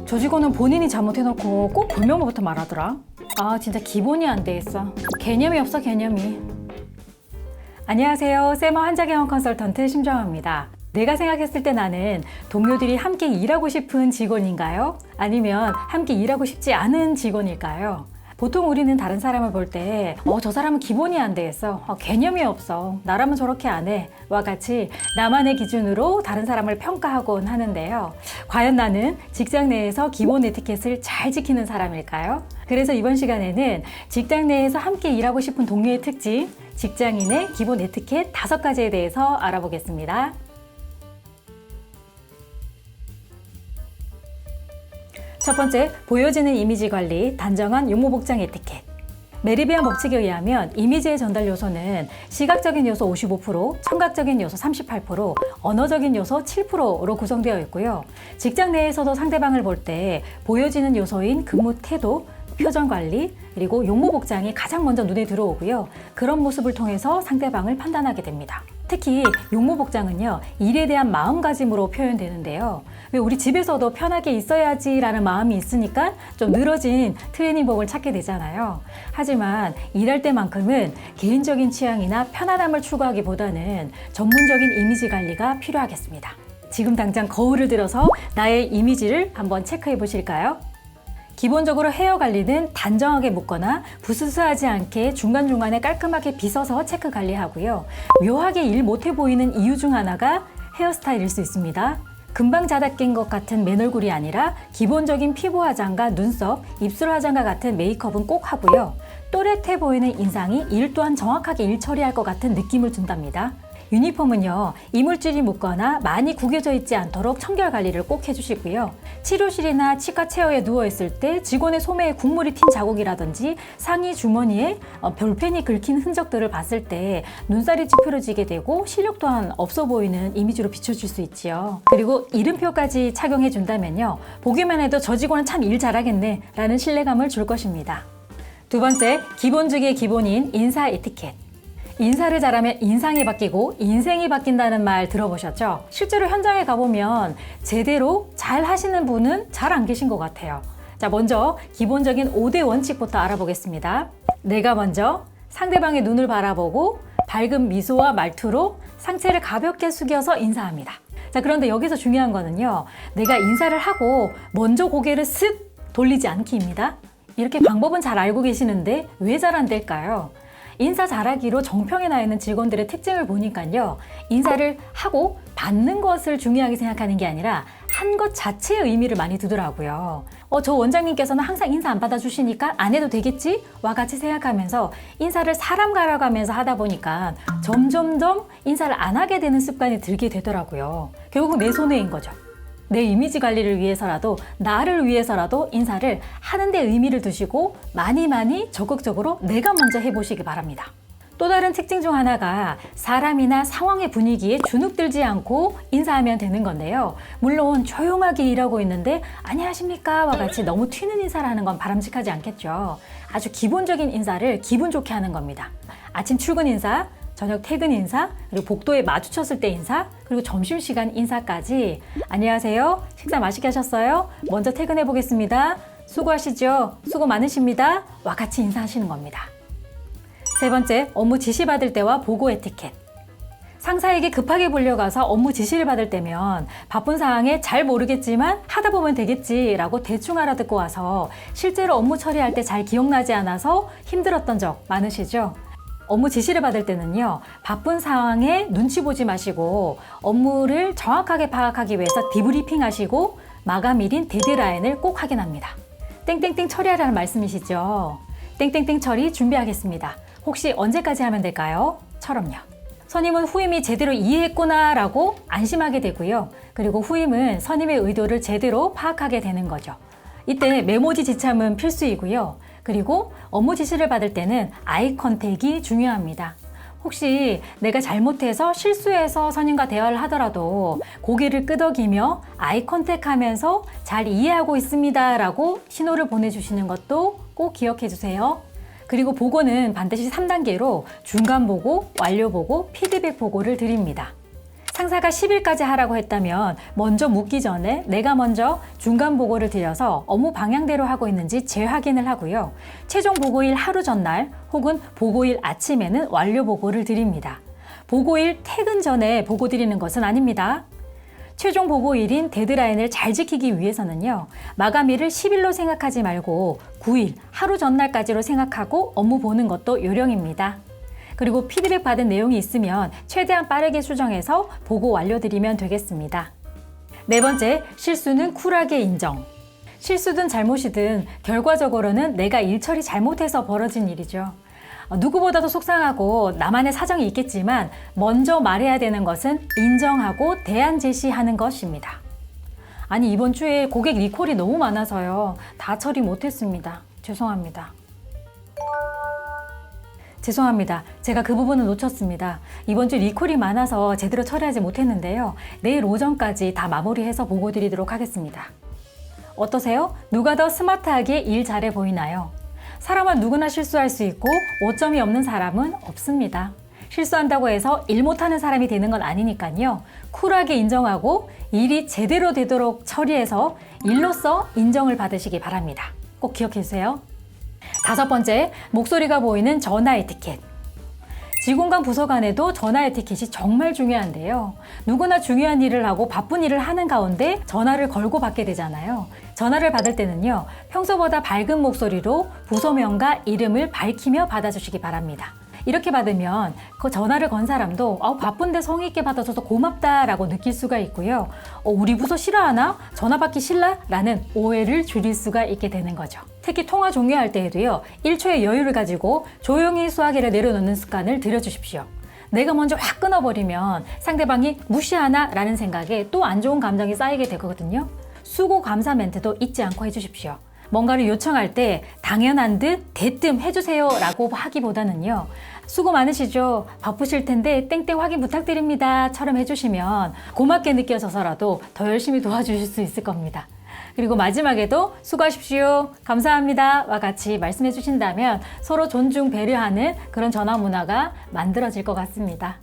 저 직원은 본인이 잘못해놓고 꼭 불명부터 말하더라. 아, 진짜 기본이 안 돼 있어. 개념이 없어, 개념이. 안녕하세요. 세머 환자경험 컨설턴트 심정아입니다. 내가 생각했을 때 나는 동료들이 함께 일하고 싶은 직원인가요? 아니면 함께 일하고 싶지 않은 직원일까요? 보통 우리는 다른 사람을 볼 때 저 사람은 기본이 안 돼 있어. 개념이 없어. 나라면 저렇게 안 해. 와 같이 나만의 기준으로 다른 사람을 평가하곤 하는데요. 과연 나는 직장 내에서 기본 에티켓을 잘 지키는 사람일까요? 그래서 이번 시간에는 직장 내에서 함께 일하고 싶은 동료의 특징, 직장인의 기본 에티켓 5가지에 대해서 알아보겠습니다. 첫 번째, 보여지는 이미지 관리, 단정한 용모복장 에티켓. 메리비안 법칙에 의하면 이미지의 전달 요소는 시각적인 요소 55%, 청각적인 요소 38%, 언어적인 요소 7%로 구성되어 있고요. 직장 내에서도 상대방을 볼 때 보여지는 요소인 근무 태도, 표정 관리, 그리고 용모복장이 가장 먼저 눈에 들어오고요. 그런 모습을 통해서 상대방을 판단하게 됩니다. 특히 용모복장은요, 일에 대한 마음가짐으로 표현되는데요. 왜 우리 집에서도 편하게 있어야지 라는 마음이 있으니까 좀 늘어진 트레이닝복을 찾게 되잖아요. 하지만 일할 때만큼은 개인적인 취향이나 편안함을 추구하기보다는 전문적인 이미지 관리가 필요하겠습니다. 지금 당장 거울을 들어서 나의 이미지를 한번 체크해 보실까요? 기본적으로 헤어 관리는 단정하게 묶거나 부스스하지 않게 중간중간에 깔끔하게 빗어서 체크 관리하고요. 묘하게 일 못해 보이는 이유 중 하나가 헤어스타일일 수 있습니다. 금방 자다 깬 것 같은 맨얼굴이 아니라 기본적인 피부 화장과 눈썹, 입술 화장과 같은 메이크업은 꼭 하고요. 또렷해 보이는 인상이 일 또한 정확하게 일 처리할 것 같은 느낌을 준답니다. 유니폼은요, 이물질이 묻거나 많이 구겨져 있지 않도록 청결 관리를 꼭 해주시고요. 치료실이나 치과 체어에 누워있을 때 직원의 소매에 국물이 튄 자국이라든지 상의 주머니에 볼펜이 긁힌 흔적들을 봤을 때 눈살이 찌푸려지게 되고 실력 또한 없어 보이는 이미지로 비춰질 수 있지요. 그리고 이름표까지 착용해 준다면요, 보기만 해도 저 직원은 참 일 잘하겠네 라는 신뢰감을 줄 것입니다. 두 번째, 기본 중의 기본인 인사 에티켓. 인사를 잘하면 인상이 바뀌고 인생이 바뀐다는 말 들어보셨죠? 실제로 현장에 가보면 제대로 잘 하시는 분은 잘 안 계신 것 같아요. 자, 먼저 기본적인 5대 원칙부터 알아보겠습니다. 내가 먼저 상대방의 눈을 바라보고 밝은 미소와 말투로 상체를 가볍게 숙여서 인사합니다. 자, 그런데 여기서 중요한 거는요, 내가 인사를 하고 먼저 고개를 쓱 돌리지 않기입니다. 이렇게 방법은 잘 알고 계시는데 왜 잘 안 될까요? 인사 잘하기로 정평에 나 있는 직원들의 특징을 보니까요, 인사를 하고 받는 것을 중요하게 생각하는 게 아니라 한 것 자체의 의미를 많이 두더라고요. 저 원장님께서는 항상 인사 안 받아주시니까 안 해도 되겠지? 와 같이 생각하면서 인사를 사람 갈아가면서 하다 보니까 점점점 인사를 안 하게 되는 습관이 들게 되더라고요. 결국 내 손해인 거죠. 내 이미지 관리를 위해서라도, 나를 위해서라도 인사를 하는 데 의미를 두시고 많이 적극적으로 내가 먼저 해보시기 바랍니다. 또 다른 특징 중 하나가 사람이나 상황의 분위기에 주눅들지 않고 인사하면 되는 건데요. 물론 조용하게 일하고 있는데 안녕하십니까 와 같이 너무 튀는 인사를 하는 건 바람직하지 않겠죠. 아주 기본적인 인사를 기분 좋게 하는 겁니다. 아침 출근 인사, 저녁 퇴근 인사, 그리고 복도에 마주쳤을 때 인사, 그리고 점심시간 인사까지 안녕하세요, 식사 맛있게 하셨어요? 먼저 퇴근해 보겠습니다. 수고하시죠? 수고 많으십니다. 와 같이 인사하시는 겁니다. 세 번째, 업무 지시 받을 때와 보고 에티켓. 상사에게 급하게 불려가서 업무 지시를 받을 때면 바쁜 상황에 잘 모르겠지만 하다 보면 되겠지라고 대충 알아듣고 와서 실제로 업무 처리할 때 잘 기억나지 않아서 힘들었던 적 많으시죠? 업무 지시를 받을 때는요, 바쁜 상황에 눈치 보지 마시고 업무를 정확하게 파악하기 위해서 디브리핑 하시고 마감일인 데드라인을 꼭 확인합니다. 땡땡땡 처리하라는 말씀이시죠? 땡땡땡 처리 준비하겠습니다. 혹시 언제까지 하면 될까요? 처럼요. 선임은 후임이 제대로 이해했구나 라고 안심하게 되고요. 그리고 후임은 선임의 의도를 제대로 파악하게 되는 거죠. 이때 메모지 지참은 필수이고요. 그리고 업무 지시를 받을 때는 아이 컨택이 중요합니다. 혹시 내가 잘못해서 실수해서 선임과 대화를 하더라도 고개를 끄덕이며 아이 컨택하면서 잘 이해하고 있습니다 라고 신호를 보내주시는 것도 꼭 기억해 주세요. 그리고 보고는 반드시 3단계로 중간 보고, 완료 보고, 피드백 보고를 드립니다. 상사가 10일까지 하라고 했다면 먼저 묻기 전에 내가 먼저 중간 보고를 드려서 업무 방향대로 하고 있는지 재확인을 하고요. 최종 보고일 하루 전날 혹은 보고일 아침에는 완료 보고를 드립니다. 보고일 퇴근 전에 보고 드리는 것은 아닙니다. 최종 보고일인 데드라인을 잘 지키기 위해서는요. 마감일을 10일로 생각하지 말고 9일, 하루 전날까지로 생각하고 업무 보는 것도 요령입니다. 그리고 피드백 받은 내용이 있으면 최대한 빠르게 수정해서 보고 완료드리면 되겠습니다. 네 번째, 실수는 쿨하게 인정. 실수든 잘못이든 결과적으로는 내가 일처리 잘못해서 벌어진 일이죠. 누구보다도 속상하고 나만의 사정이 있겠지만 먼저 말해야 되는 것은 인정하고 대안 제시하는 것입니다. 아니, 이번 주에 고객 리콜이 너무 많아서요. 다 처리 못했습니다. 죄송합니다. 제가 그 부분을 놓쳤습니다. 이번 주 리콜이 많아서 제대로 처리하지 못했는데요. 내일 오전까지 다 마무리해서 보고 드리도록 하겠습니다. 어떠세요? 누가 더 스마트하게 일 잘해 보이나요? 사람은 누구나 실수할 수 있고 오점이 없는 사람은 없습니다. 실수한다고 해서 일 못하는 사람이 되는 건 아니니까요. 쿨하게 인정하고 일이 제대로 되도록 처리해서 일로서 인정을 받으시기 바랍니다. 꼭 기억해 주세요. 다섯 번째, 목소리가 보이는 전화 에티켓. 직원 간 부서 간에도 전화 에티켓이 정말 중요한데요. 누구나 중요한 일을 하고 바쁜 일을 하는 가운데 전화를 걸고 받게 되잖아요. 전화를 받을 때는요, 평소보다 밝은 목소리로 부서명과 이름을 밝히며 받아주시기 바랍니다. 이렇게 받으면 그 전화를 건 사람도 바쁜데 성의 있게 받아줘서 고맙다라고 느낄 수가 있고요. 우리 부서 싫어하나? 전화 받기 싫나? 라는 오해를 줄일 수가 있게 되는 거죠. 특히 통화 종료할 때에도요. 1초의 여유를 가지고 조용히 수화기를 내려놓는 습관을 들여주십시오. 내가 먼저 확 끊어버리면 상대방이 무시하나? 라는 생각에 또 안 좋은 감정이 쌓이게 되거든요. 수고 감사 멘트도 잊지 않고 해주십시오. 뭔가를 요청할 때 당연한 듯 대뜸 해주세요 라고 하기보다는요. 수고 많으시죠? 바쁘실 텐데 땡땡 확인 부탁드립니다 처럼 해주시면 고맙게 느껴져서라도 더 열심히 도와주실 수 있을 겁니다. 그리고 마지막에도 수고하십시오, 감사합니다 와 같이 말씀해 주신다면 서로 존중, 배려하는 그런 전화 문화가 만들어질 것 같습니다.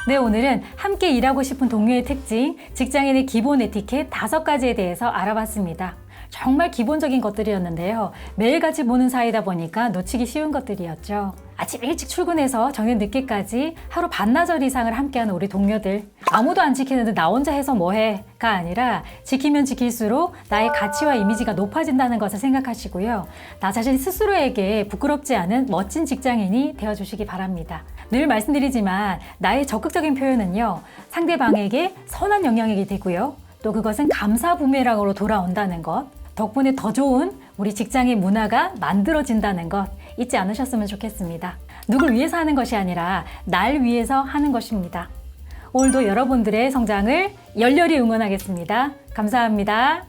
네, 오늘은 함께 일하고 싶은 동료의 특징, 직장인의 기본 에티켓 5가지에 대해서 알아봤습니다. 정말 기본적인 것들이었는데요. 매일같이 보는 사이다 보니까 놓치기 쉬운 것들이었죠. 아침 일찍 출근해서 저녁 늦게까지 하루 반나절 이상을 함께하는 우리 동료들. 아무도 안 지키는데 나 혼자 해서 뭐해?가 아니라 지키면 지킬수록 나의 가치와 이미지가 높아진다는 것을 생각하시고요. 나 자신 스스로에게 부끄럽지 않은 멋진 직장인이 되어주시기 바랍니다. 늘 말씀드리지만 나의 적극적인 표현은요. 상대방에게 선한 영향이 되고요. 또 그것은 감사 부메랑으로 돌아온다는 것, 덕분에 더 좋은 우리 직장의 문화가 만들어진다는 것 잊지 않으셨으면 좋겠습니다. 누굴 위해서 하는 것이 아니라 날 위해서 하는 것입니다. 오늘도 여러분들의 성장을 열렬히 응원하겠습니다. 감사합니다.